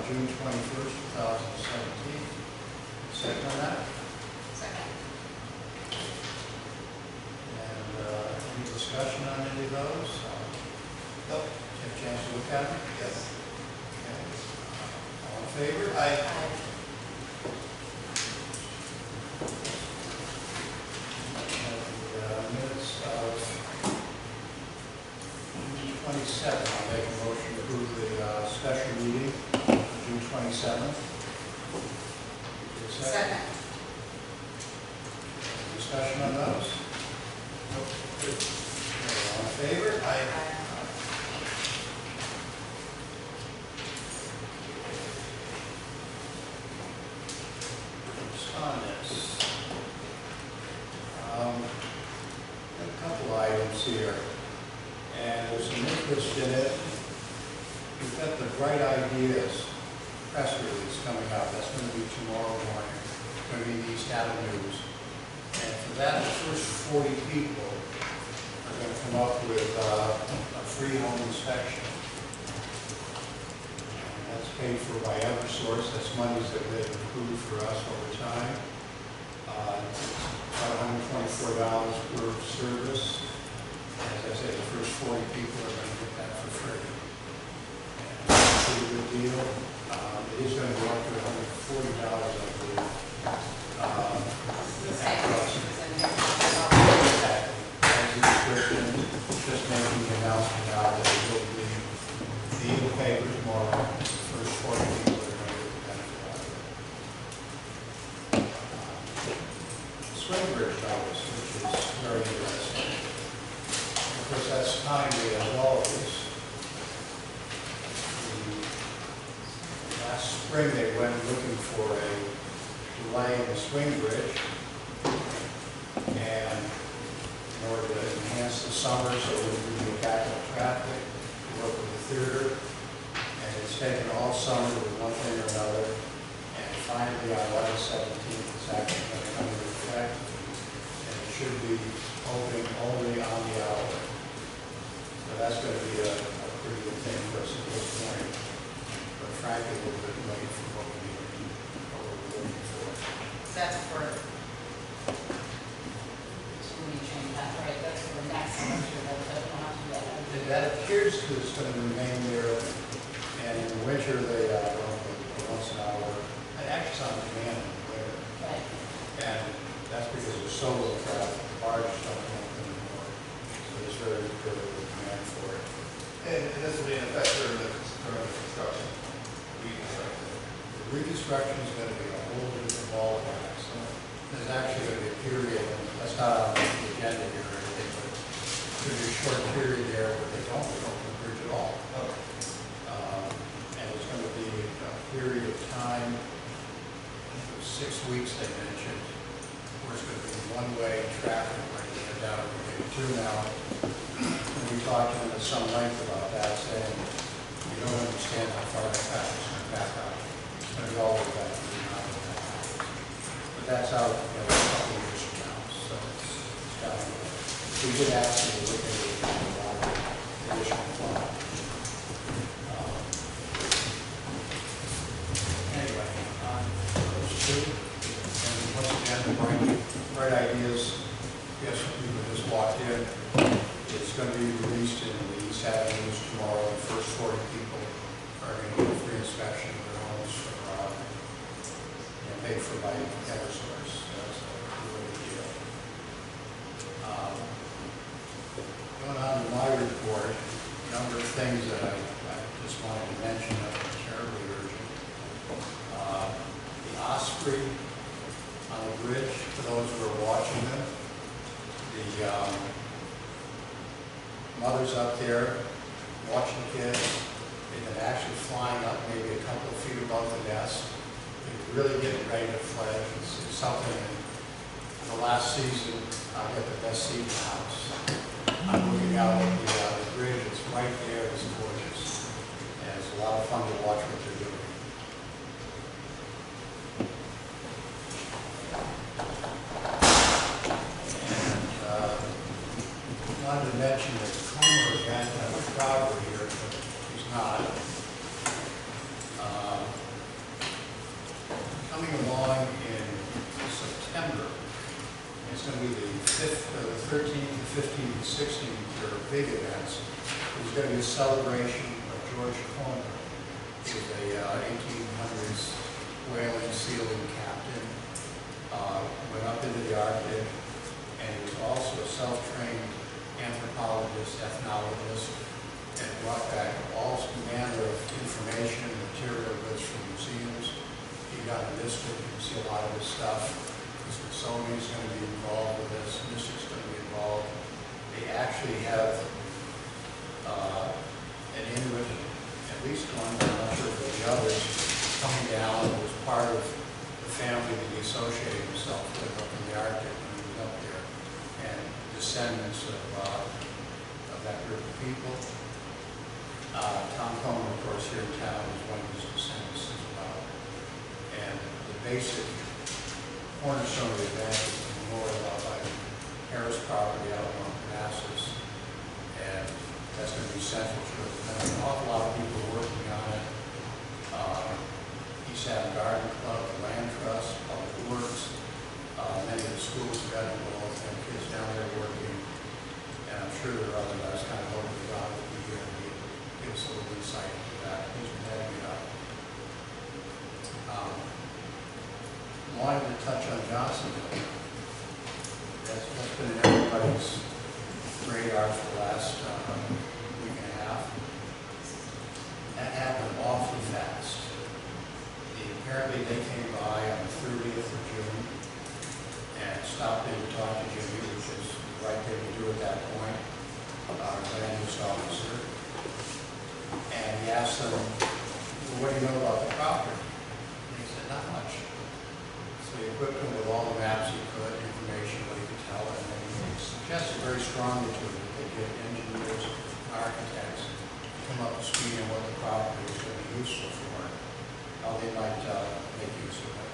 June 21st, 2017. Second on that? Second. And any discussion on any of those? Nope. Have a chance to look at them? Yes. Okay. All in favor? Aye. Minutes of June 27th. I'll make a motion to approve the special meeting June 27th. Second. Discussion on those? Nope. Good. All in favor? Aye. Correspondence. A couple items here, and there's some interest in it. We've got the Bright Ideas press release coming out. That's going to be tomorrow morning. It's going to be in the East Haddam News. And for that, the first 40 people are going to come up with a free home inspection. And that's paid for by Eversource. That's monies that they've approved for us over time. About $124 per service. As I said, the first 40 people are going to get that for free. And it's a pretty good deal. It is going to go up to $140, I believe. Just making the announcement now that it will be in the paper tomorrow. The first 40 people are going to get the benefit out of it. Swing bridge notice, which is very interesting. Of course, that's timely as always. Last spring they went looking for a delay in the swing bridge, and in order to enhance the summer so we wouldn't be impacting traffic, we worked with the theater, and it's taken all summer with one thing or another, and finally on August 17th it's actually going to come into effect, and it should be opening only on the hour. So that's going to be a pretty good thing for us at this point, but frankly a little bit late for what we need, what we're looking for. That's for, when you change that, right, that's for next semester, that doesn't have to be that. That appears to it's going to remain there, and in the winter they once an hour. It actually on demand in the winter, Right. and that's because there's so little traffic. The barges don't come up anymore, so there's very little demand for it. And this will be in effect during the construction, reconstruction. The reconstruction is going to be a whole different ballpark. So there's actually going to be a period, and that's not on the agenda here or anything, but there's a short period there where they don't open the bridge at all. Okay. And it's going to be a period of time, I think it was 6 weeks they mentioned, where it's going to be one-way traffic right there down to maybe 2 now. And we talked to them at some length about that, saying, you don't understand how far that traffic is going to back up. It's going to be all the way back to the mountain. But that's out, a couple of years from now, so it's down the road. We did ask them to look at it additional plan. Anyway, on those two, and once again, the bright ideas, yes, people just walked in. It's going to be released in the East Haddam News tomorrow. The first 40 people are going to get a free inspection of their homes from, paid for by Eversource. So that's a really good deal. Going on to my report, a number of things that I just wanted to mention that are terribly urgent. The Osprey on the bridge, for those who are watching them, the mothers up there watching kids, they've been actually flying up maybe a couple of feet above the nest. They're really getting ready to fledge. It's something in the last season, I got the best seat in the house. I'm looking out at the bridge, it's right there, it's gorgeous. And it's a lot of fun to watch what they're doing. I wanted to mention the Comer event. I'm proud of here, but he's not. coming along in September. It's going to be the 13th, the 15th, and 16th, are big events. There's going to be a celebration of George Comer. He was a 1800s whaling sealing captain, went up into the Arctic, and he was also a self-trained anthropologist, ethnologist, and brought back all manner of information and material goods from museums. He got a district, you can see a lot of his stuff. The Smithsonian is going to be involved with this, Mystic's going to be involved. They actually have an Inuit, at least one, but I'm not sure if the others, coming down and was part of the family that he associated himself with up in the Arctic when he was up there, and descendants of that group of people. Tom Comer, of course, here in town is one of his descendants as well. And the basic cornerstone of the event is the memorial out by Harris property out on Manassas. And that's going to be central to it. And an awful lot of people working on it. East Haddam Garden Club, the Land Trust, Public Works, many of the schools have got involved, and kids down there working. And I'm sure there are other guys kind of hoping God will be here and give us a little insight into that. He's been heading it up. Wanted to touch on Johnsonville. That's been in everybody's radar for the last week and a half. That happened awfully fast. Apparently they came by on the 30th of June and stopped in to talk to Jimmy, which is the right thing to do at that point, our land use officer. And he asked them, well, what do you know about the property? And they said, not much. So he equipped him with all the maps he could, information, what he could tell, and then he suggested very strongly to them that they get engineers, architects, to come up to speed on what the property is going to be useful for, how they might make use of it.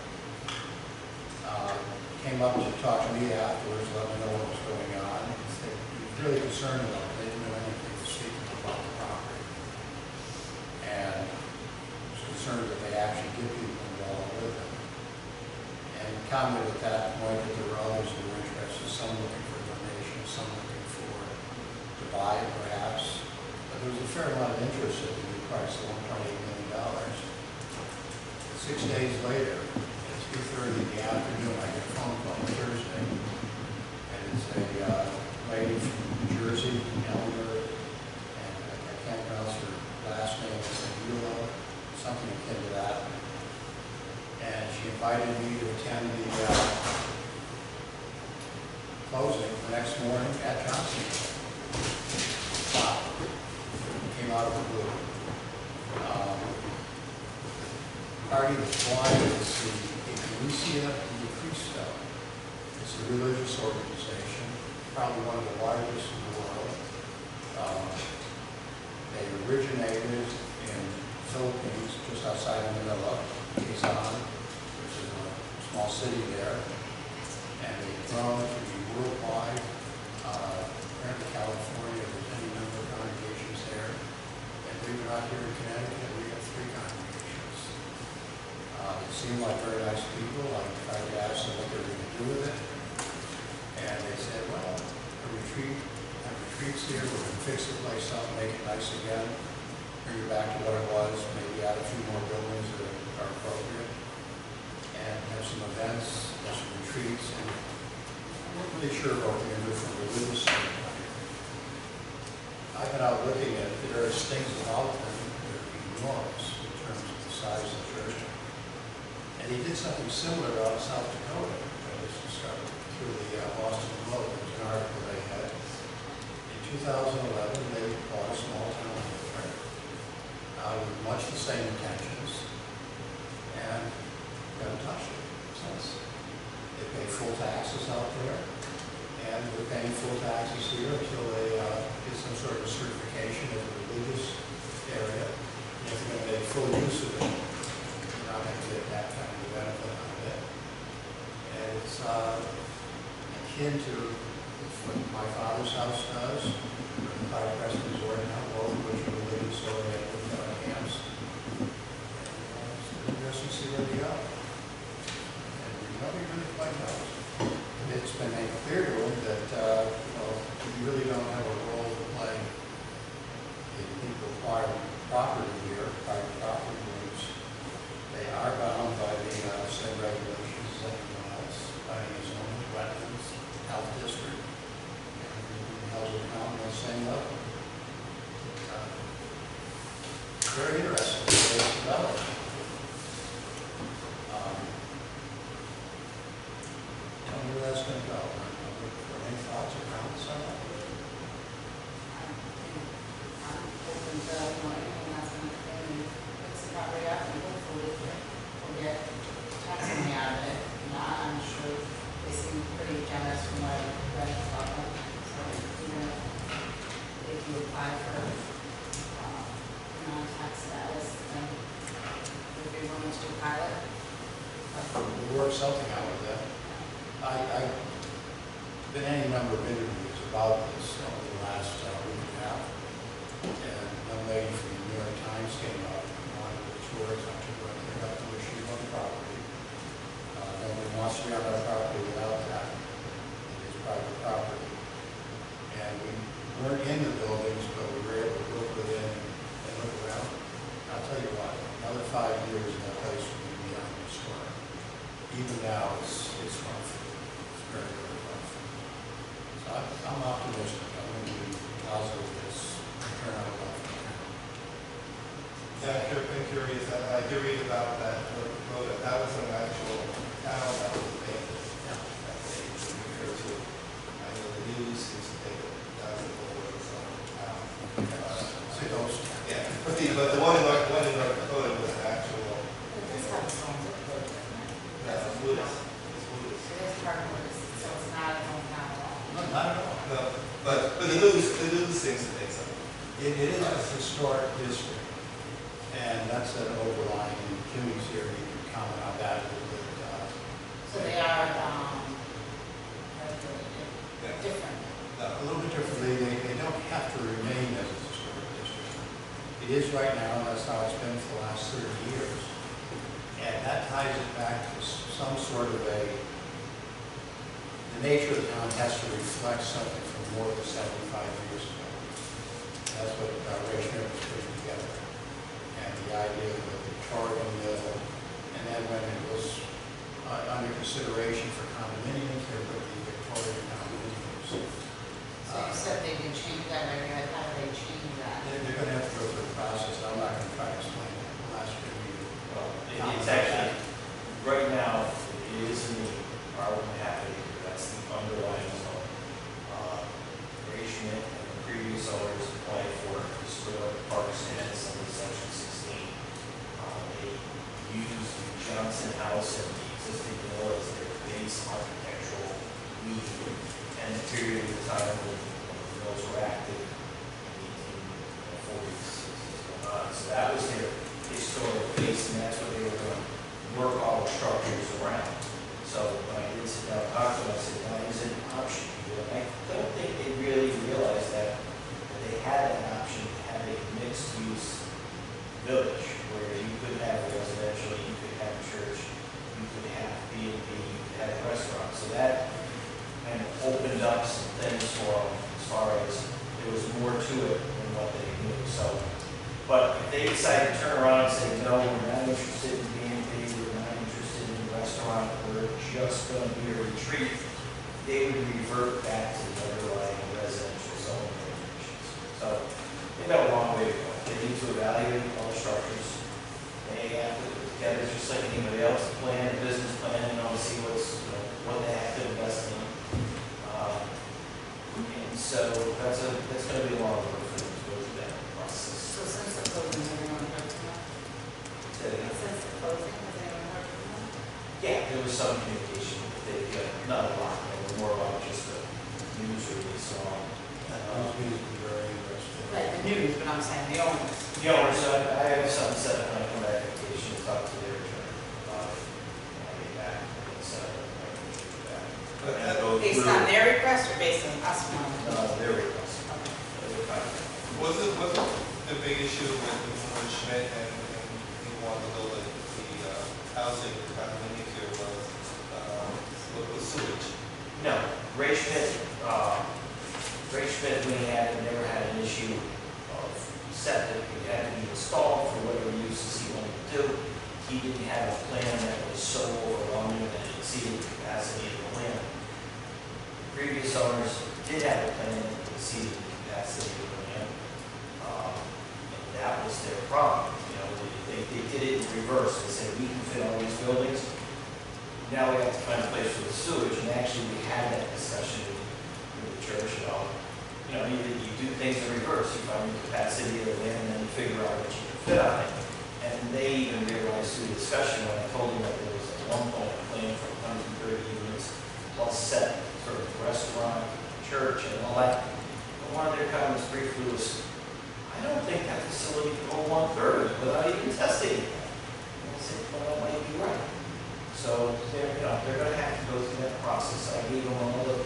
Came up to talk to me afterwards, let me know what was going on. He was really concerned about it. They didn't know anything to speak about the property. And was concerned that they actually get people involved with it. And commented at that point that there were others who were interested, some looking for donations, some looking to buy it perhaps. But there was a fair amount of interest at the new price of $1.8 million. 6 days later, at 2:30 in the afternoon, I get a phone call on Thursday, and it's a lady from New Jersey, Eleanor, and I can't pronounce her last name, it's Eula, something akin to that. And she invited me to attend the closing the next morning at Johnsonville. Wow. Came out of the blue. Party was flying is the Iglesia de Cristo. It's a religious organization, probably one of the largest in the world. They originated in the Philippines, just outside of Manila, Quezon, which is a small city there, and they've grown to be worldwide. Apparently California, there's any number of congregations there, and believe it or not, here in Connecticut, we have 3 congregations. They seemed like very nice people. I tried to ask them what they were going to do with it. And they said, well, have retreats here, we're going to fix the place up, make it nice again, bring it back to what it was, maybe add a few more buildings that are appropriate, and have some events, have some retreats, and we're not really sure what we're going to do from a religious standpoint. I've been out looking at various things about them. They're enormous in terms of the size of the church. And he did something similar out of South Dakota, which I just discovered through the Boston Globe. There's an article they had. In 2011, they bought a small town there with much the same intentions, and haven't touched it since. They pay full taxes out there, and they're paying full taxes here until they get some sort of certification as a religious area. And if they're going to make full use of it, not going to get that kind of benefit out of it. And it's akin to what my father's house does, or the Clyde Preston Resort now, both of which are religious oriented camps. And it's interesting to see where they go. very interesting, the way it's developed. Tell me where that's gonna go. Any thoughts or comments on that? I'm hoping to, anything that's going to come and fix the property up and hopefully we'll get tax money out of it. I'm sure they seem pretty generous from what I read about them. So even if you apply for non-tax status, then would be willing to pilot. We'll work something out with that. I've been any number of interviews about this over the last week and a half. And a lady from the New York Times came up and wanted to tour us up to where they got the issue on the property. Nobody wants to be on our property without that. It is private property. And we weren't in the buildings, but we were able to look within and look around. I'll tell you what, another 5 years in that place will be beyond historic. Even now, it's rough. It's very, very rough. So I'm optimistic. I'm going to be positive this will turn out well. Yeah, I'm curious, I did read about that road, that was an actual town that was abandoned. Yeah. That they referred to. I know the news seems to think that was the whole town. It's a ghost town. Yeah, but the one in North Dakota was an actual, It does have its own zip code, doesn't it? that's Buddhist. It's Buddhist. It is part of Buddhist, so it's not its own town at all. No, not at all. No, but the news seems to think so. It is a historic district, and that's an overlying Kimmy's here. You can comment on that a little bit. So they are, different. A little bit differently, they don't have to remain as a historic district. It is right now, and that's how it's been for the last 30 years. And that ties it back to some sort of the nature of the town has to reflect something from more than 75 years ago. That's what Ray Schmidt was putting together. And the idea of the Victorian mill, and then when it was under consideration for condominiums, there would be Victorian condominiums. So you said they did change that area, how do they change that? They're going to have to go through the process. I'm not going to try to explain it. We'll ask you to Well, it's actually, right now, it is in the R1 happy, that's the underlying zone. Ray Schmidt and the previous owners applied for historic parks and some of section 16. They used the Johnson House and the existing mill as their base architectural need. And the period of time when the mills were active in the 1840s, 60s, going on. So that was their historic base, and that's what they were going to work all the structures around. So when I did sit down and talk to them, I said, why is it an option? And I don't think they really realized that they had an option to have a mixed-use village where you could have residential, you could have church, you could have B&B, you could have a restaurant. So that kind of opened up some things for them as far as there was more to it than what they knew. So, but if they decide to turn around and say, no, we're not interested in B&B, we're not interested in a restaurant, we're just going to be a retreat, they would revert back to the underlying residential zone regulations. So they've got a long way to go. They need to evaluate all the structures. They have to put together just like anybody else, a plan, a business plan, to see what's, what they have to invest in. And so that's going to be a long road for them to go through that process. So since the closing, has anyone heard from them? Say that again. Since the closing, has anyone heard from them? Yeah, there was some communication. They not a lot, more about just the news release on. Those meetings were very interesting. Like the news, but I'm saying the owners. The owners, I have something set up when I come back vacation to talk to their attorney about it. And I'll get back and set up and I can do that. But And go Based through- on their request or based on us wanting? Their request. Okay. Their comment. was it the big issue with Schmidt and he wanted to build the housing, the condominium here was sewage? No, Ray Schmidt, when he had, never had an issue of septic. It had to be installed for whatever uses he wanted to do. He didn't have a plan that was so overwhelming that it exceeded the capacity of the land. Previous owners did have a plan that exceeded the capacity of the land. And that was their problem. You know, they did it in reverse. They said, we can fit all these buildings. Now we have to find a place for the sewage, and actually we had that discussion with the church about, you know, you do things in reverse. You find the capacity of the land, and then you figure out what you can fit on it. And they even realized through the discussion when I told them that there was at one point a plan for 130 units plus 7, sort of restaurant, church, and all that. But one of their comments briefly was, I don't think that facility can hold 1/3 without even testing it. And I said, well, that might be right. So they're going to have to go through that process. I gave them all the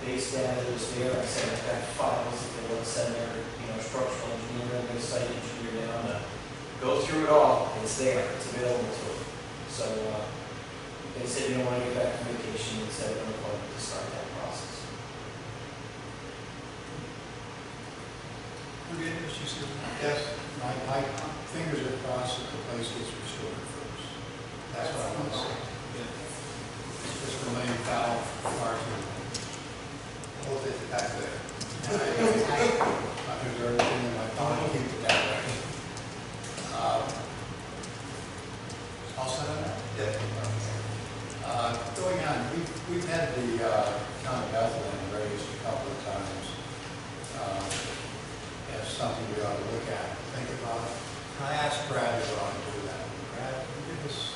base data that was there. I said, I've got files that they want to send their, structural engineer and their site engineer down to go through it all. It's there. It's available to them. So they said they don't want to get back to vacation. They said they're going to start that process. Yes, my fingers are crossed that the place gets restored first. That's what I want to say. It's just remained foul for far too long. Hold it back there. I can do everything in my power to keep it that way. All set on that? Yeah. Going on, we've had the town of Bethlehem raised a couple of times as something we ought to look at, think about it. I asked Brad to go on and do that. Brad, can you give us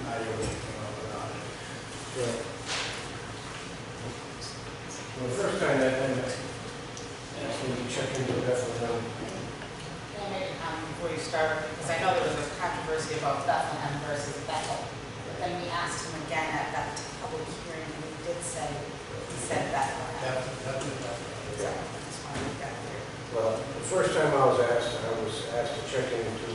an idea what you came up with on it? Sure. Well, the first time that I asked me to check into Bethlehem. Can I make a comment before you start? Because I know there was a controversy about Bethlehem versus Bethel. But then we asked him again at that public hearing, and he did say, he said Bethlehem. Definitely. So, I just wanted to get clear. Well, the first time I was asked to check into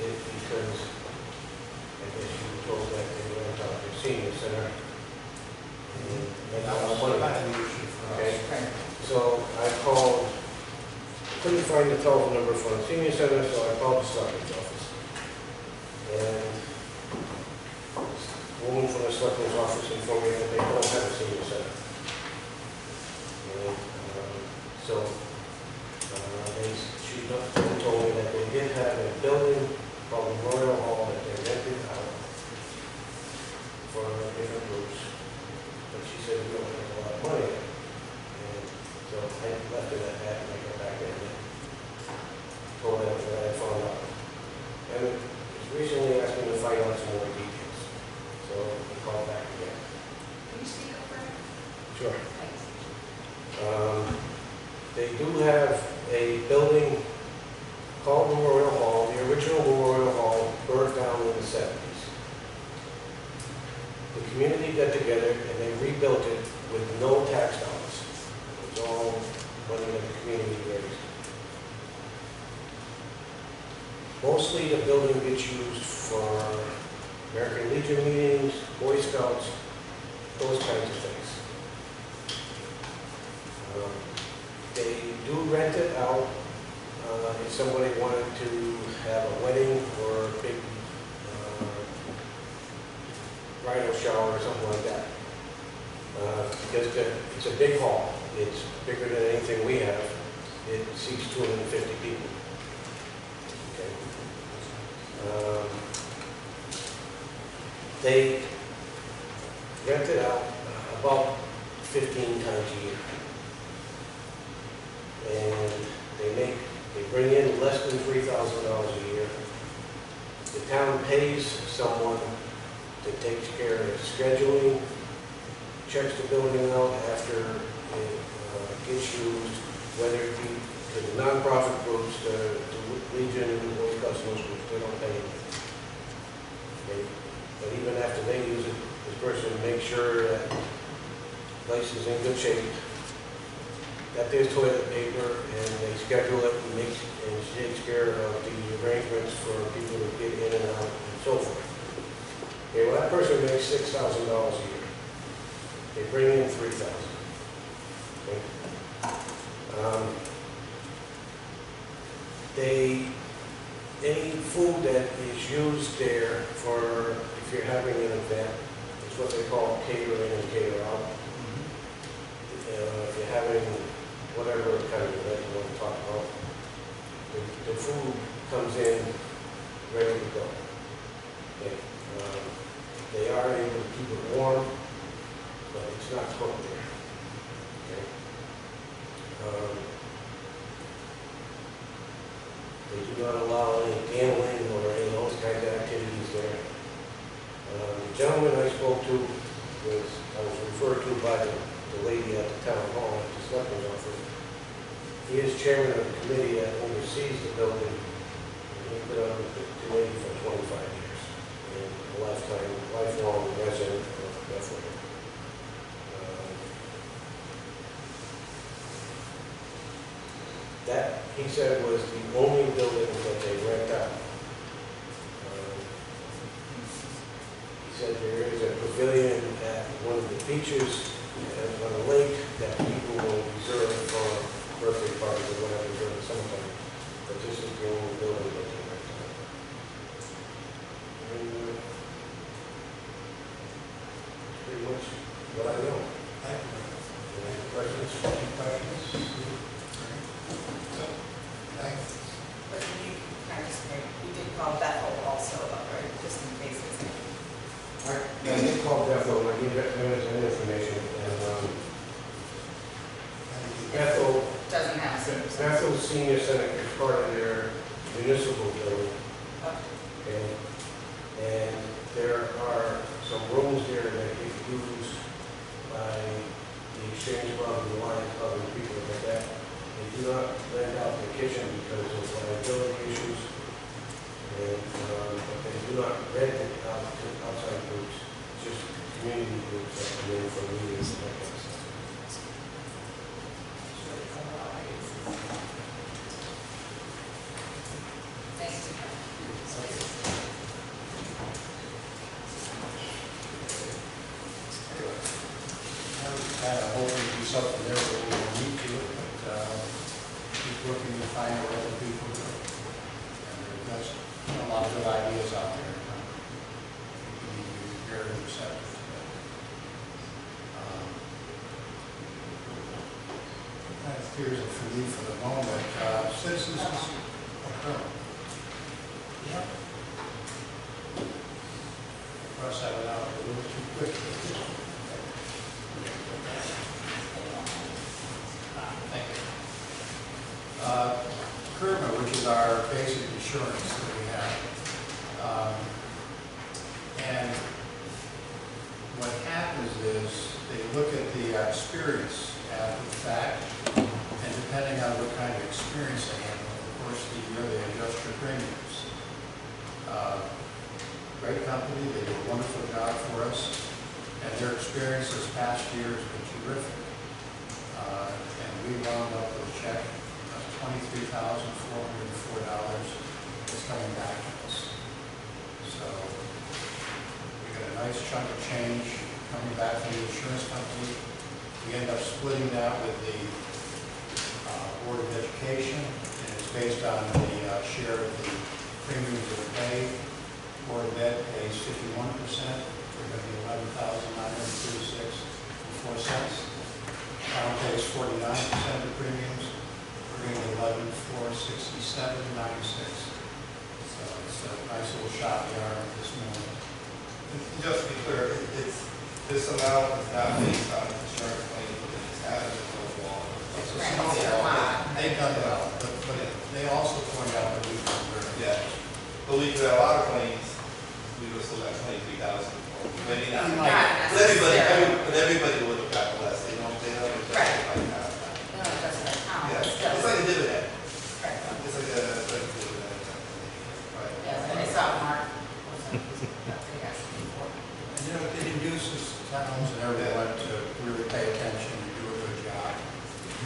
it because I guess you were told that they went out to the senior center. And they got a lot of money. Kind of the issue for us. Okay. So I called, couldn't find the telephone number for the senior center, so I called the selectman's office. And the woman from the selectman's office informed me that they don't have a senior center. And she told me that they did have a building called Memorial Hall that they rented out for different groups. But she said we don't have a lot of money. And so I left it at that, and I got back in and told them that I found out. And recently asked me to find out some more details. So we called back again. Can you speak up for me? Sure. Thanks. They do have a building called Memorial Hall. The original Memorial Hall burned down in the 70s. The community got together and they rebuilt it with no tax dollars. It was all money that the community raised. Mostly the building gets used for American Legion meetings, Boy Scouts, those kinds of things. They do rent it out if somebody wanted to have a wedding or a big bridal shower or something like that. Because it's a big hall. It's bigger than anything we have. It seats 250 people. Okay. They rent it out about 15 times a year. And they bring in less than $3,000 a year. The town pays someone that takes care of the scheduling, checks the building out after it gets used, whether it be to the nonprofit groups, the Legion, and the Boy Scouts, most groups, they don't pay anything. Okay? But even after they use it, this person makes sure that the place is in good shape, got their toilet paper, and they schedule it and she takes care of the arrangements for people to get in and out and so forth. Okay, well, that person makes $6,000 a year. They bring in $3,000. Okay. Any food that is used there for, if you're having an event, it's what they call catering and cater out. If you're having whatever kind of event you want to talk about, the food comes in They do not allow any gambling or any of those kinds of activities there. The gentleman I spoke to I was referred to by the lady at the town hall at the Selectman's office. He is chairman of the committee that oversees the building. He's been on the committee for 25 years and a lifelong resident of Bethlehem. That, he said, was the only building that they rent out. He said there is a pavilion at one of the beaches on the lake that people will reserve for birthday parties or whatever during the summertime. But this is the only building that they rent out. And pretty much what I know. Thank you. Any questions? Any questions? Thanks. But you kind of just, you did call Bethel also, right, just in case it's. I did call Bethel, and I gave them some information, and Bethel, Doesn't have a senior center. Bethel Senior Center is part of their municipal building, okay? And there are some rooms there that get used by the Exchange Club and the Lions Club and people like that. They do not rent out the kitchen because of liability issues, and but they do not rent it out to outside groups, just community groups that come in for meetings and that kind of stuff. I was kind of hoping to do something there, but we will need to, but keep looking to find out what other people do. And there's a lot of good ideas out there. We need to be very receptive to that. That appears it for me for the moment. Citizens occur. Yeah. Cross that one out a little too quickly. Thank you. Kerma, which is our basic insurance that we have. And what happens is they look at the experience after the fact, and depending on what kind of experience they have, of course, they adjust your premiums. Great company, they do a wonderful job for us, and their experience this past year has been terrific. And we wound up with a check of $23,404 that's coming back to us. So we got a nice chunk of change coming back from the insurance company. We end up splitting that with the Board of Education, and it's based on the share of the premiums that are paid. Board of Ed pays 51%. We're going to be $11,936.04. Town pays 49% of the premiums. We're going to be $11,467.96. So it's a nice little shot in the arm this morning. Just to be clear, this amount is not based on insurance claims, but it's added to the wall. They've done well, but they also point out that we've done very well. Yeah, but we do have a lot of claims, we would still got 23,000. Maybe not. But everybody would have got less, they don't expect it like that. No, it doesn't count. Yeah, It's still- it's like a dividend, Right. it's like a dividend. Right. Yes, and I saw Mark. Before. And you know, it induces towns and everyone to really pay attention and do a good job.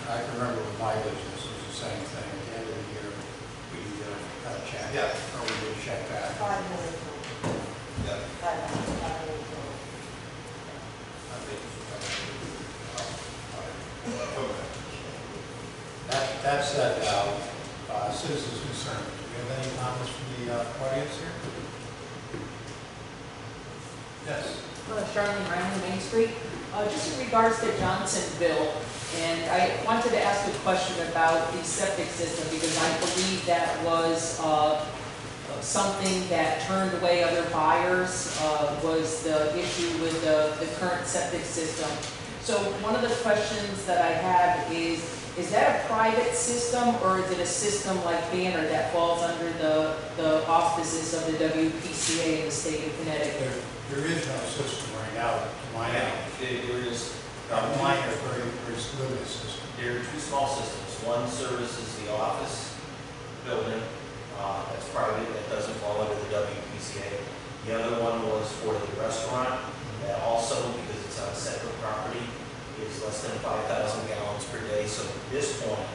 I can remember with my business, it was the same thing. At the end of the year, we got a check. Yeah. Or we did a check back. Yeah. That said, citizens concerned. Do we have any comments from the audience here? Yes. Charlene Ryan, Main Street. Just in regards to Johnsonville, and I wanted to ask a question about the septic system because I believe that was something that turned away other buyers, was the issue with the current septic system. So one of the questions that I have is is that a private system, or is it a system like Banner that falls under the auspices of the WPCA in the state of Connecticut? There is no system right now, to my knowledge. There is, Mine is very limited system. there are two small systems. One services the office building, that's private, that doesn't fall under the WPCA. The other one was for the restaurant, that also, because it's on a separate property, is less than 5,000 gallons per day. So at this point,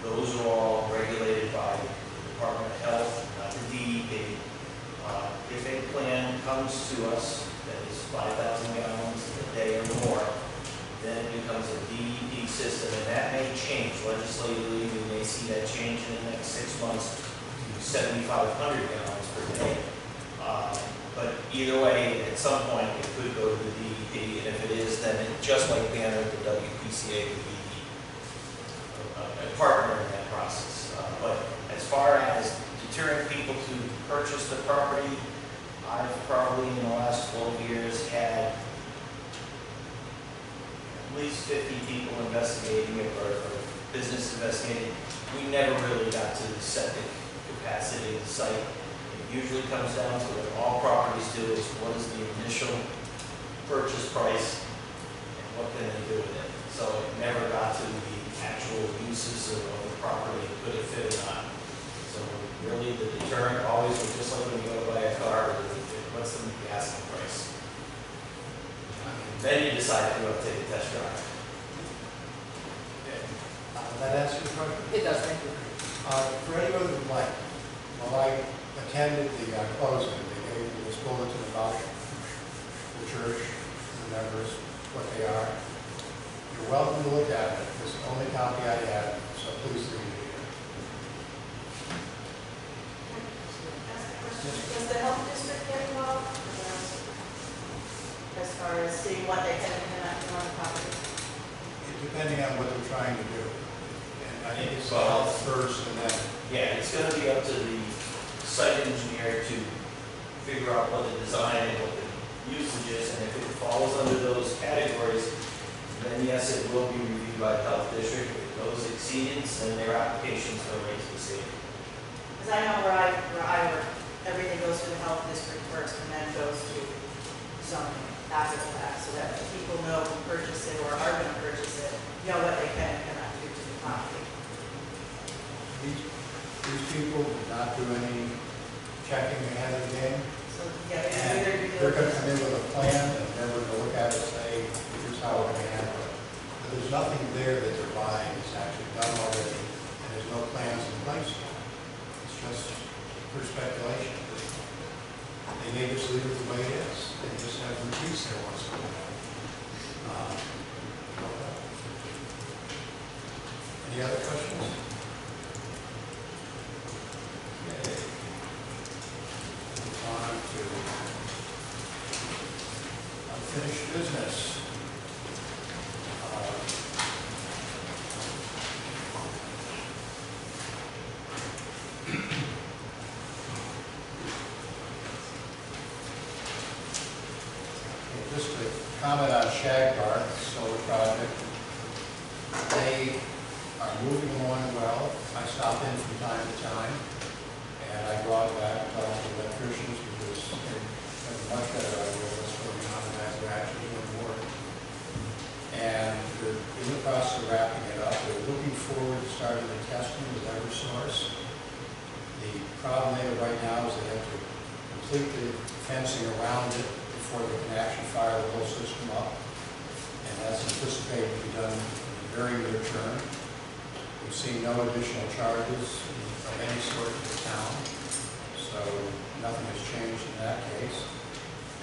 those are all regulated by the Department of Health, not the DEP. If a plan comes to us that is 5,000 gallons a day or more, then it becomes a DEP system, and that may change legislatively. We may see that change in the next 6 months to 7,500 gallons per day. But either way, at some point, it could go to the DEP, and if it is, then just like Banner, the WPCA would be a partner in that process. But as far as deterring people to purchase the property, I've probably in the last 12 years had at least 50 people investigating it or business investigating. We never really got to the septic capacity of the site. It usually comes down to what all properties do is what is the initial purchase price and what can they do with it. So it never got to the actual uses of the property, could it fit or not. So really the deterrent always was just like when you go to buy a car, what's the asking price? Then you decide if you want to take a test drive. That answer your question? It does, thank you. For anyone who would like, while I attended the closing, they gave me this bulletin about the church, the members, what they are. You're welcome to look at it. It's the only copy I have, so please read it here. Does the health district get involved? As far as seeing what they can and cannot do on the property? Depending on what they're trying to do. And I think it's Well, health first and then, Yeah, it's going to be up to the site engineer to figure out what the design and what the usage is, and if it falls under those categories, then yes, it will be reviewed by the health district. If it goes exceedance, then their applications are raised to see. Because I know where I work, everything goes to the health district first and then goes to zoning after that, so that the people know who purchase it or are going to purchase it, know what they can and cannot do to the property. these people did not do any checking ahead of the game. So, yeah, they And do their due they're going to come in diligence. with a plan and then we're going to look at it and say, here's how we're going to handle it. But there's nothing there that they're buying that's actually done already, and there's no plans in place yet. It's just pure speculation. They may just leave it the way it is. They just have a piece there once in a while. Any other questions? Okay. Move on to unfinished business. Just to comment on Shagbar, solar project. They are moving along well. I stop in from time to time, and I go out back and talk to electricians because they have a much better idea of what's going on and as they're actually doing work. And they're in the process of wrapping it up. They're looking forward to starting the testing with Eversource. The problem they have right now is they have to complete the fencing around it before they can actually fire the whole system up. And that's anticipated to be done in the very near term. We've seen no additional charges of any sort to the town, so nothing has changed in that case.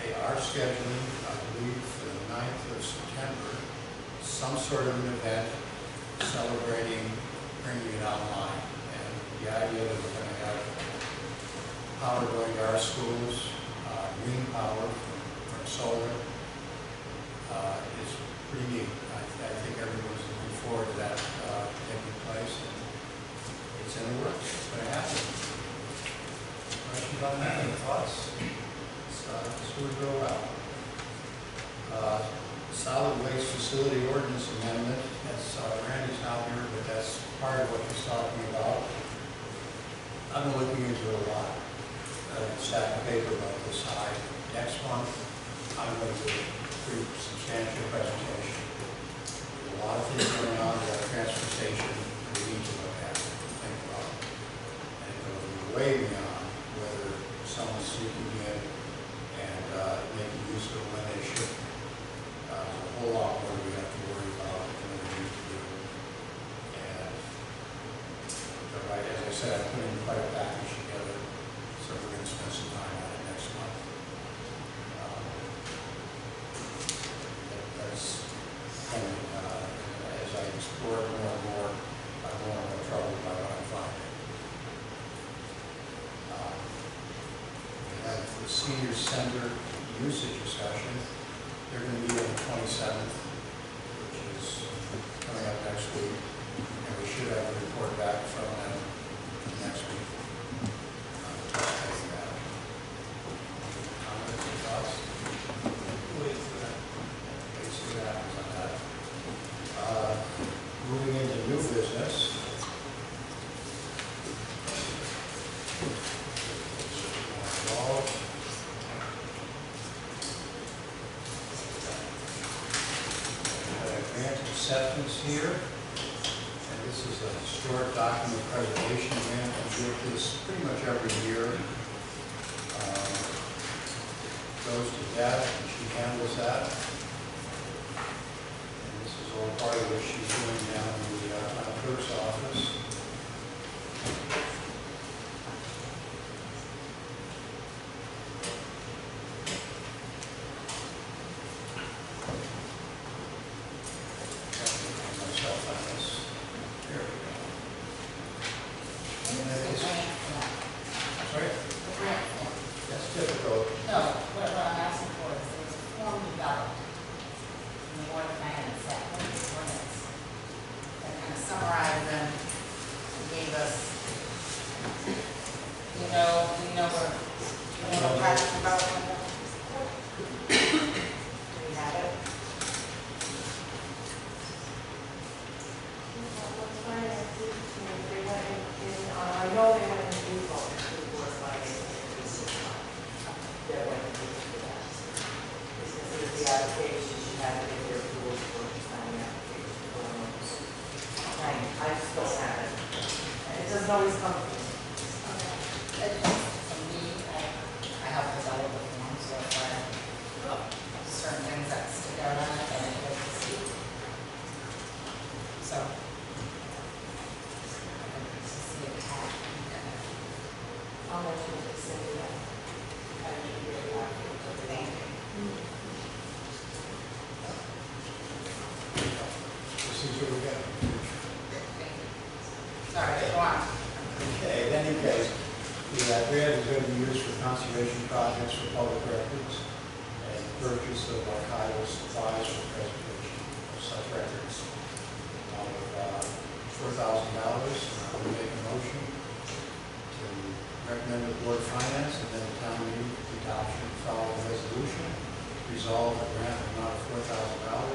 They are scheduling, I believe, for the 9th of September, some sort of an event celebrating bringing it online. And the idea that we're going to have power going to our schools, green power from solar, is pretty neat. I think everyone's looking forward to that taking place. And it's in the works. It's going to happen. Questions on that? Any thoughts? It's going to go well. Solid waste facility ordinance amendment. That's Randy's not here, but part of what he's talking about. I've been looking into it a lot. Stack of paper about this high. Next month, I'm going to do a pretty substantial presentation. There's a lot of things going on at our transfer station that we need to look at, think about. And it goes way beyond whether someone's sneaking in and making use of when they should. There's a whole lot more we have to worry about and what we need to do. And as I said, I'm putting quite a package together, so we're going to spend some time on it next month. That's kind of, as I explore it more and more, I'm more and more troubled by what I'm finding. We have the senior center usage discussion. They're going to meet on the 27th, which is coming up next week, and we should have a report back from them next week. Comments or thoughts? Wait for that. Let's see what happens on that. Moving into new business. Grant acceptance here, and this is a historic document preservation grant. We get this pretty much every year. Goes to Deb, and she handles that. And this is all part of what she's doing down in the town clerk's office. Myself on this. There we go. And that is, sorry, The grant form. that's difficult. No, what I'm asking for is there was a form developed in the Board of Finance that ordinance that kind of summarized them and gave us, what practice development was? Do we have it? I know they went in April, before Friday. That went into that. This is the application, she had to get their approval for signing application. Right. I just don't have it. And it doesn't always come to me. For me, I help develop the form, so if I certain things that stick out on it, then I like to see. So. I like to see it tag. I'll let you send it out. I should get it out. Thank you. This is what we got. Sorry, go on. Okay, in any case, the grant is going to be used for conservation projects for public records and purchase of archival supplies for preservation of such records. Of $4,000, I will make a motion to recommend the Board of Finance and then the town meeting the adoption of the following resolution. Resolve the grant amount of $4,000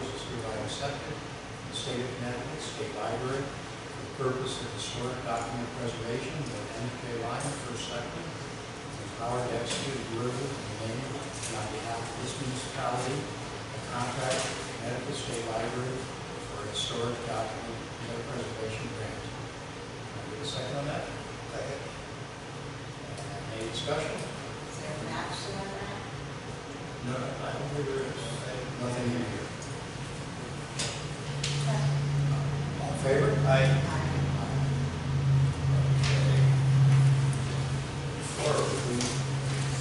is hereby accepted in the state of Connecticut State Library for the purpose of historic document preservation with NK Lyon, first selectman, and power to execute a delivery in the name and on behalf of this municipality, a contract with the Connecticut State Library for a historic document preservation grant. Can I get a second on that? Second. Any discussion? Is there a match to that? No, I don't believe there is. Nothing in here. All in favor? Aye. Before we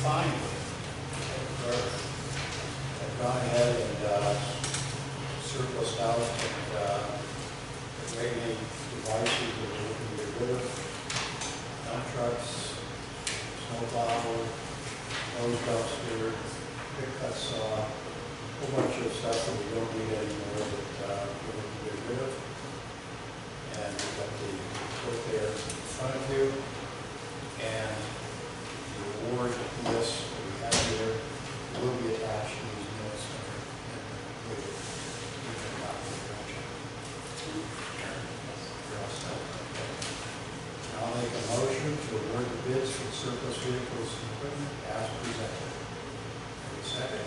finally have gone ahead and surplus out and rating devices that we're looking to get rid of, dump trucks, snowplow, hose dumpster, pickup saw, a whole bunch of stuff that we don't need anymore that we're looking to get rid of. And we've got the quote there in front of you, and the award list that we have here will be attached to these minutes and you're all set. vehicles and equipment as presented. Any second?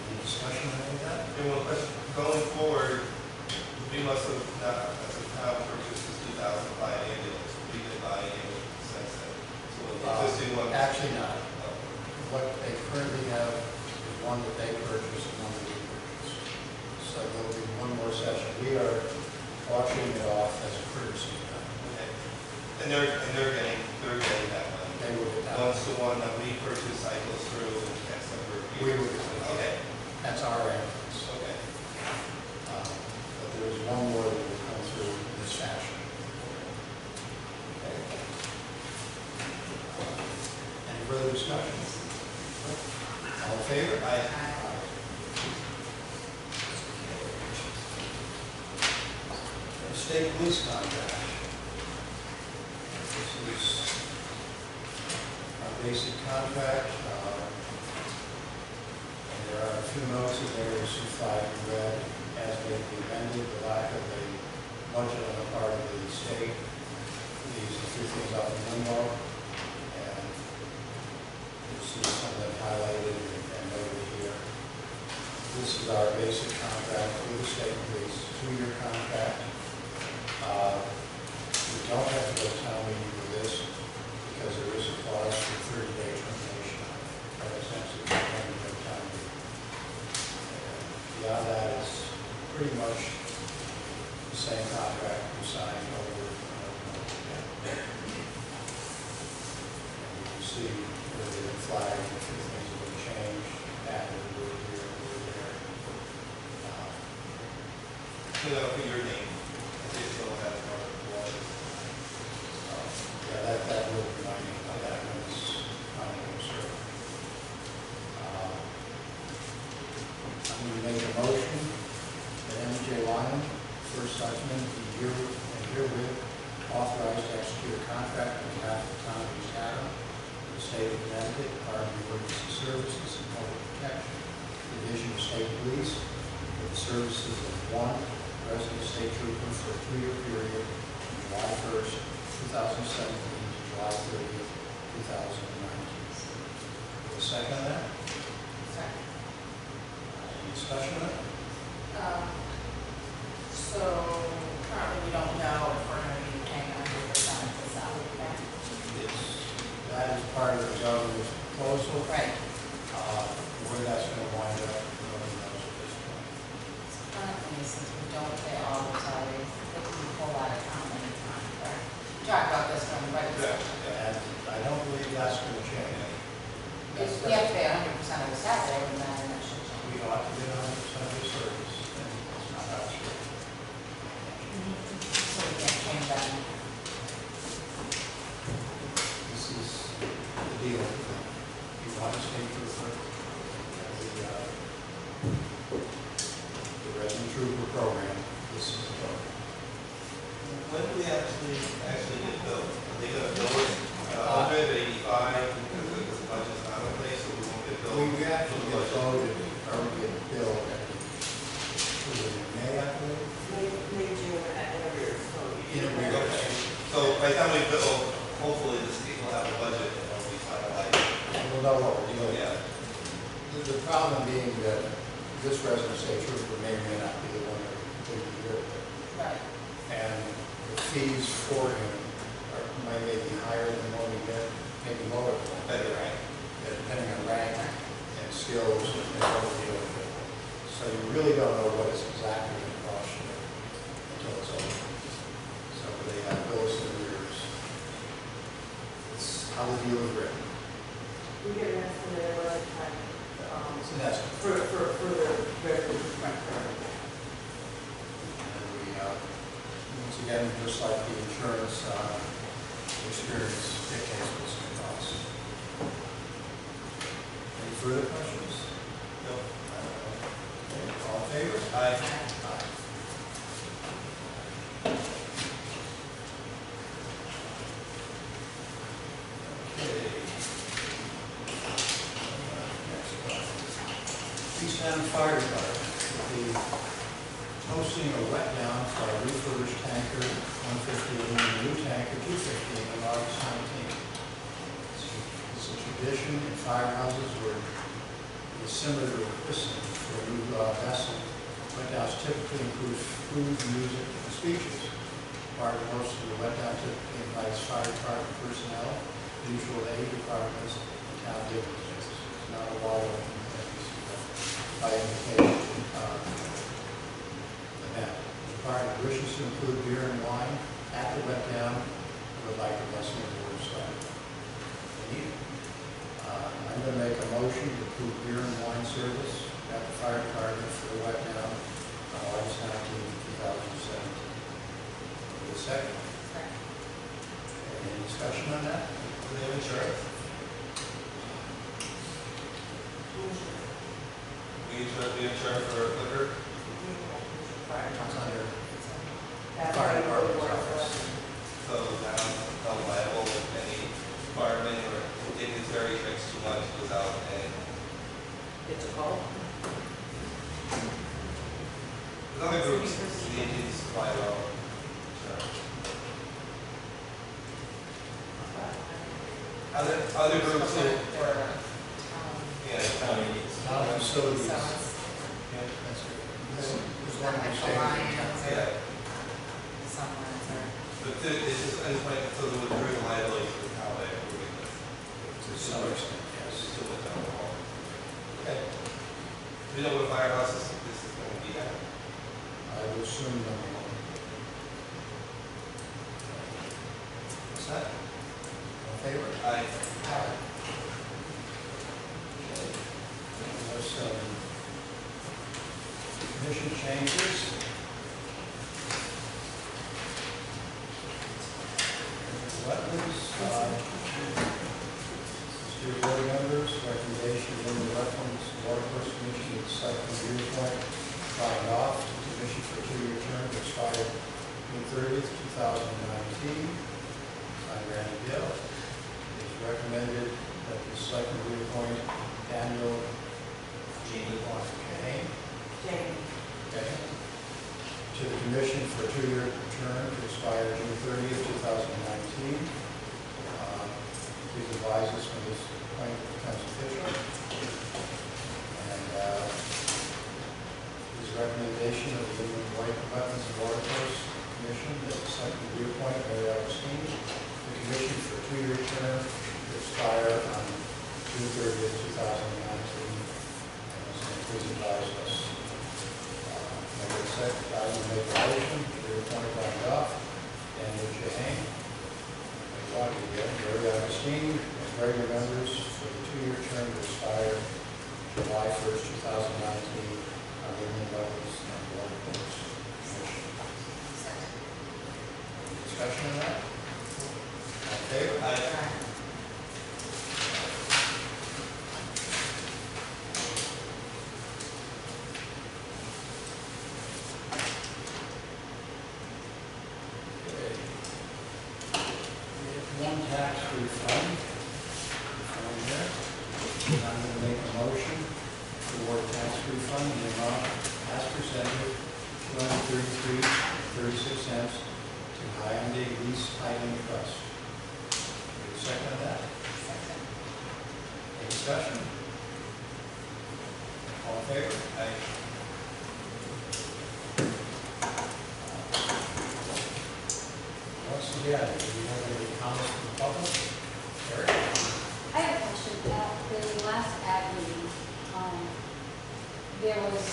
Any discussion on any of that? And one question, going forward, we must have not, as a town, purchased this 2005 ambulance. We didn't buy an ambulance since then. So the existing one. Actually not. What they currently have is one that they purchased and one that we purchased. So there'll be one more session. We are auctioning it off as a courtesy. Okay. And they're getting that one. They will get that. Once the one that we purchased cycles through in the next number of We years. will. Okay, That's our ambulance. okay. But there is one more that will come through in this fashion. Okay. Any further discussion? All in favor? Aye. State police contract. This is our basic contract. And there are a few notes in there, as you find read, as may be amended, the lack of a budget on the part of the state. These are three things up in limbo. And you'll see some of them highlighted and noted here. This is our basic contract with the state police, 2-year contract. We don't have to go to town meeting for this because there is a clause for 30-day termination. But essentially, we don't have to go to town meeting. Beyond that, it's pretty much the same contract we signed over and over again. And you can see where they've been flagged, a few things have been changed, added a word here, a word there. So that'll be your name. They still have our water. Yeah, that will be my name on that when it's finally served. I'm going to make a motion that MJ Lyon, first selectman, be herewith authorized to execute a contract on behalf of the town of East Haddam, the state of Connecticut, Department of Emergency Services and Public Protection, Division of State Police, for the services of one resident state trooper for a 3-year period from July 1st, 2017 to July 30th, 2019. With a second on that? Second. Any discussion on it? So currently we don't know if we're going to be paying 100% of the salary back. That is part of the governor's proposal. Right. Where that's going to wind up, nobody knows at this point. Currently, since we don't pay all the salaries, they can pull out account anytime, correct? We talked about this during the budget session. And I don't believe that's going to change. If we have to pay 100% of the salary, then that should change. We ought to get 100% of the service, and it's not that true. So we can't change that. This is the deal. If you want to stay trooper, the resident trooper program, this is the program. When do we actually get billed? Are they gonna bill us 100, 85, because the budget's not in place, so we won't get billed? We actually get voted, or we get billed in May, I believe. June at every, so In you. arrears. So by the time we bill, hopefully the state will have a budget and it'll be finalized. We'll know what we're dealing with. Yeah. The problem being that this resident state trooper may or may not be the one that completed the year. Right. And the fees for him may be higher than what we get, maybe lower than that. Better, right? Depending on rank and skills and what we're dealing with. So you really don't know what it's exactly going to cost you until it's over. So they have bills in arrears. It's how the deal is written. We get an estimate of what time, So that's, for the revenue. and we, once again, just like the insurance, experience dictates what's going to cost. Any further questions? No. Okay, all in favor? Aye. Aye. Okay. Next one. East Haddam Fire Department, the hosting a wet down for our refurbished tanker 115 and a new tanker 215 on August 19th. firehouses were similar to a christening for a new vessel. Letdowns typically include food, music, and speeches. Part of most of the letdown typically invites fire department personnel, mutual aid departments, and town dignitaries. It's not a wide open place by invitation. Event. The department wishes to include beer and wine at the letdown. Would like a blessing of the board of selectmen. I'm going to make a motion to approve beer and wine service at the fire department for the letdown on August 19, 2017. Need a second? Any discussion on that? Do they have insurance? We insure for liquor? It's under That's fire how you department's work for office. us. So now not liable if any fireman or dignitary drinks too much, goes out and It's a call. there's other groups, the Indians supply their own insurance. Other groups, For, yeah, County needs. Town facilities. so Yeah, that's good. This is one like of the Alliance or yeah. someone, or. But it's just, I just want, so there would be liability for the town by approving this. To some extent, yes. It's still with alcohol. Okay. Do you know what firehouse this is going to be at? I would assume number one. What's that? In favor? Aye. There's commission changes. Wetlands, dear board members, recommendation in the Wetlands Water Course Commission with Selectman viewpoint, signed off to the commission for a 2-year term to expire June 30th, 2019. Signed Randy Gill. It is recommended that the Selectman reappoint Daniel Jamie. Kane Jamie. to the commission for a 2-year term to expire June 30th, 2019. Please advise us when this appointment becomes official. And his recommendation of the Inland White Wetlands and Water Course Commission that the second reappoint Mary Augustine to the commission for a 2-year term to expire on June 30th, 2019. And please advise us. I will second, I will make a motion to reappoint Brian Goff, Daniel J. Hane, Mary Augustine, as regular members for the 2-year term to expire July 1st, 2019, on the Inland Wetlands and Water Course Commission. Discussion on that? All in favor? Aye. Okay. We have one tax refund. Refund there. I'm going to make a motion to award tax refund in the amount as presented, $233.36 to Hyundai Lease Title Trust. Need a second on that? Any discussion? All in favor? Aye. Once again, do you have any comments from the public? Eric? I have a question. At the last ag meeting, there was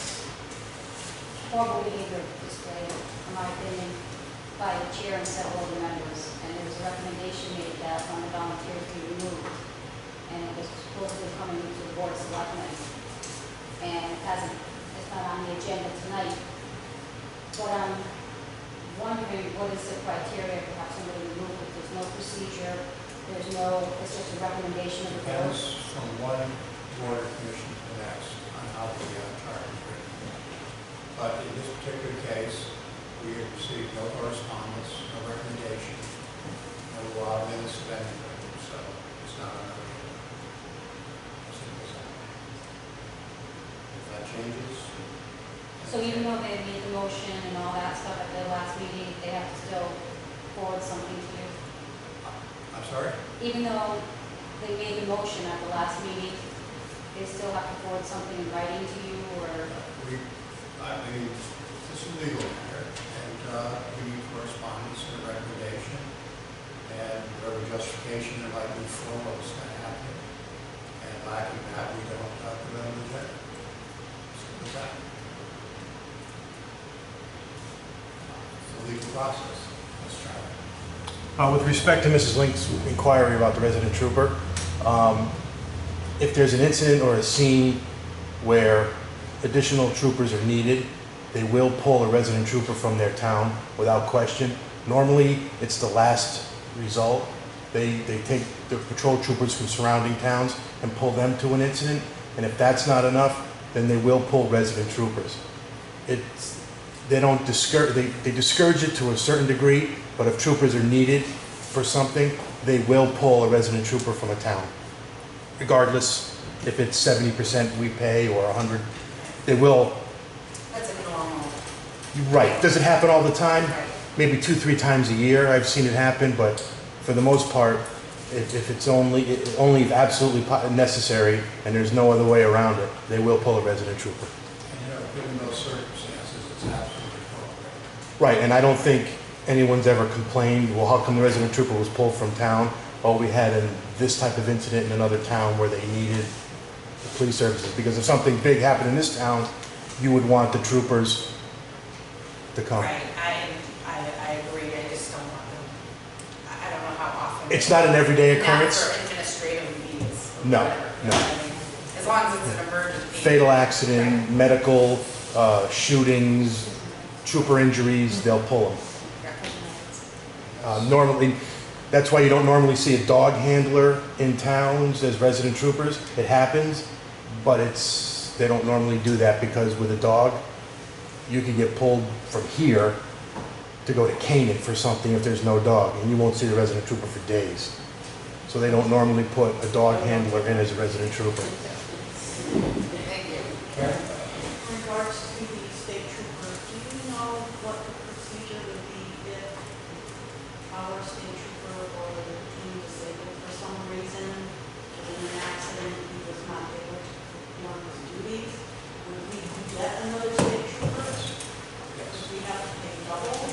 horrible behavior displayed, in my opinion, by the chair and several of the members. And there was a recommendation made that one of the volunteers be removed. And it was supposedly coming to the board of selectmen. And it hasn't, it's not on the agenda tonight. But I'm wondering, what is the criteria for having somebody removed if there's no procedure? There's no, it's just a recommendation of the board. Depends from one board or commission to the next on how the charge is written. But in this particular case, we have received no correspondence, no recommendation, no minutes of anything, so it's not on our agenda. Simple as that. If that changes. So even though they made the motion and all that stuff at the last meeting, they have to still forward something to you? I'm sorry? Even though they made the motion at the last meeting, they still have to forward something in writing to you, or? I mean, this is a legal matter, and we need correspondence and a recommendation, and whatever justification there might be for what's going to happen. And lacking that, we don't put it on the agenda. Simple as that. It's a legal process. Let's try it. With respect to Mrs. Link's inquiry about the resident trooper, if there's an incident or a scene where additional troopers are needed, they will pull a resident trooper from their town without question. Normally, it's the last result. They take the patrol troopers from surrounding towns and pull them to an incident, and if that's not enough, then they will pull resident troopers. They don't discourage, they discourage it to a certain degree, but if troopers are needed for something, they will pull a resident trooper from a town. Regardless if it's 70% we pay or 100, they will. That's a normal. Right. Does it happen all the time? Right. Maybe 2-3 times a year I've seen it happen, but for the most part, if it's only absolutely necessary and there's no other way around it, they will pull a resident trooper. And given those circumstances, it's absolutely appropriate. Right, and I don't think anyone's ever complained, well, how come the resident trooper was pulled from town? Well, we had this type of incident in another town where they needed the police services, because if something big happened in this town, you would want the troopers to come. Right, I agree, I just don't want them, I don't know how often. It's not an everyday Not occurrence. for administrative needs. or No, whatever, you know no. what I mean? As long as it's an emergency. Fatal accident, medical, shootings, trooper injuries, they'll pull them. Normally, that's why you don't normally see a dog handler in towns as resident troopers. It happens, but they don't normally do that, because with a dog, you can get pulled from here to go to Canaan for something if there's no dog, and you won't see the resident trooper for days. So they don't normally put a dog handler in as a resident trooper. Thank you. In regards to the state trooper, do you know what the procedure would be if our state trooper or the team was disabled for some reason, in an accident, he was not able to perform his duties? Would we get another state trooper? Yes. Would we have to pay double?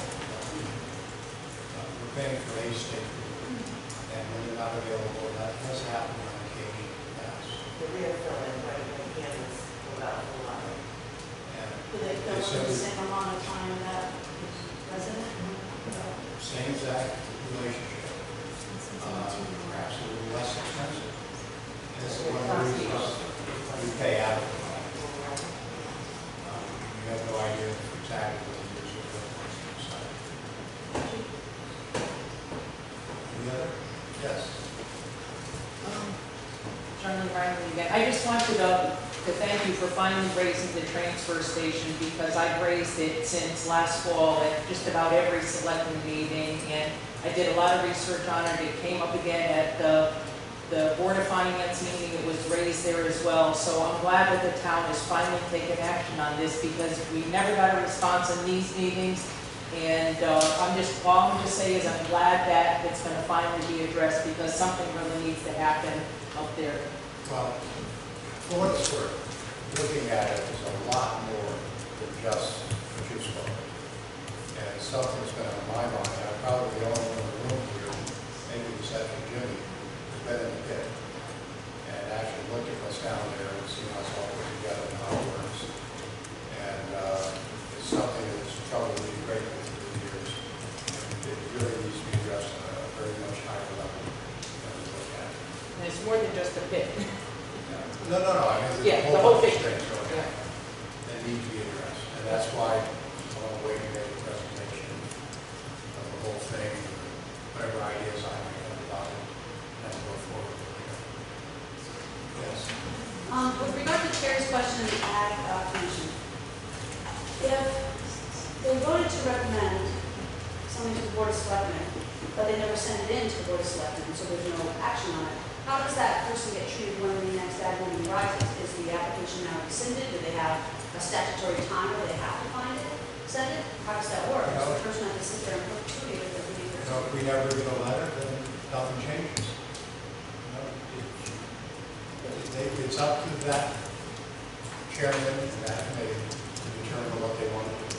We're paying for a state trooper, and when they're not available, that has happened on occasion. Yes. The real fill-in, right, when Kansas without a lot. And Do they fill said in the same amount of time that is resident? same exact relationship, perhaps a little less expensive. And this is one of the reasons we pay out. You have no idea exactly what the years are going to be. Any other? Yes. Charlie Riley again. I just wanted to thank you for finally raising the transfer station, because I've raised it since last fall at just about every selectman meeting, and I did a lot of research on it. It came up again at the Board of Finance meeting. It was raised there as well. So I'm glad that the town is finally taking action on this, because we never got a response in these meetings. And all I'm just saying is I'm glad that it's going to finally be addressed, because something really needs to happen up there. Well, for what it's worth, looking at it is a lot more than just what you spoke. And it's something that's been on my mind. I'm probably the only one in the room here, maybe except for Jimmy, who's been in the pit and actually looked at what's down there and seen how it's all put together and how it works. And it's something that's troubled me greatly through the years. It really needs to be addressed on a very much higher level than we look at. And it's more than just a pit. No, I mean, Yeah, there's a the whole whole bunch of thing. things going on that need to be addressed. And that's why I want to wait and make a presentation of the whole thing, whatever ideas I might have about it, and then go forward. Yes. With regard to Terry's question in the Ag Commission, if they voted to recommend something to the Board of Selectmen, but they never sent it in to the Board of Selectmen, so there's no action on it, how does that person get treated when the next ag meeting arises? Is the application now rescinded? Do they have a statutory time where they have to find it, send it? How does that work? Does the person have to sit there and perpetuate it for 3 years? If we never get a letter, then nothing changes. It It's up to that chairman and that committee to determine what they want to do.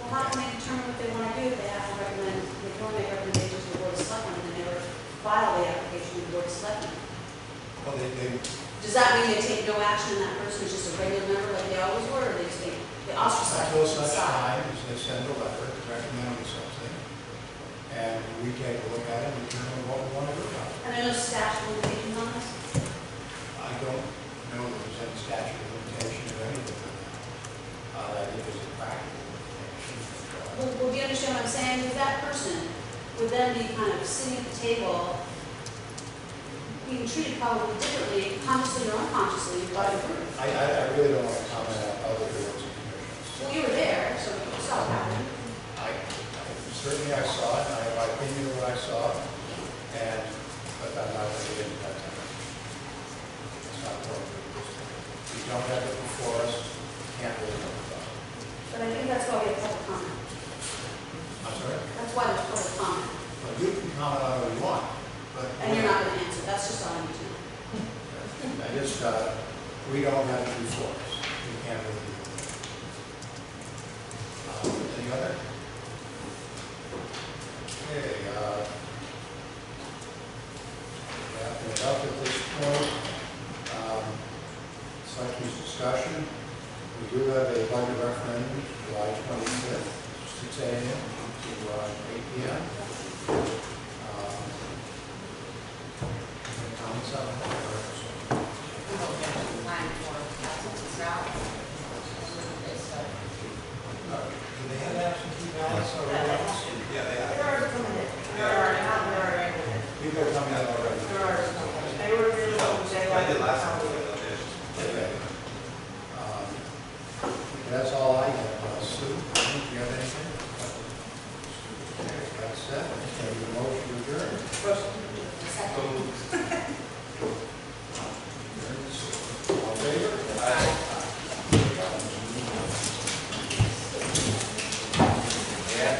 Well, how can they determine what they want to do? They have to recommend, they can only make recommendations to the board of selectmen, and they never file the application with the board of selectmen. Well, they, Does that mean they take no action and that person is just a regular member like they always were, or they just take, they ostracize until them to the such side? time as they send a letter recommending something, and we take a look at it and determine what we want to do about it. And there's no statute of limitations on this? I don't know that there's any statute of limitation of anything like that. I think it's a practical limitation. Well, do you understand what I'm saying? With that person would then be kind of sitting at the table, being treated probably differently, consciously or unconsciously, by the group. I really don't want to comment on other boards and commissions. Well, you were there, so you saw it happen. Certainly I saw it, and I have my opinion of what I saw, but I'm not going to get into that tonight. It's not appropriate at this point. We don't have it before us, can't really talk about it. But I think that's why we have public comment. I'm sorry? That's why there's public comment. Well, you can comment on what you want, but. And you're not going to answer. That's just all I need to know. We don't have it before us. We can't really do it. Any other? Okay, wrapping it up at this point. Selectmen's discussion. We do have a budget referendum, July 25th, 6 a.m. to 8 p.m. Any comments on that? Do they have absentee ballots already? Yeah, they They're are. already coming in. They're already coming in. People are coming in already. They're already coming in. They were available, they I like. did last time. Yeah. Okay. That's all I have. Sue, do you have anything? Okay, that's it. Can we motion to adjourn? All in favor? Yeah.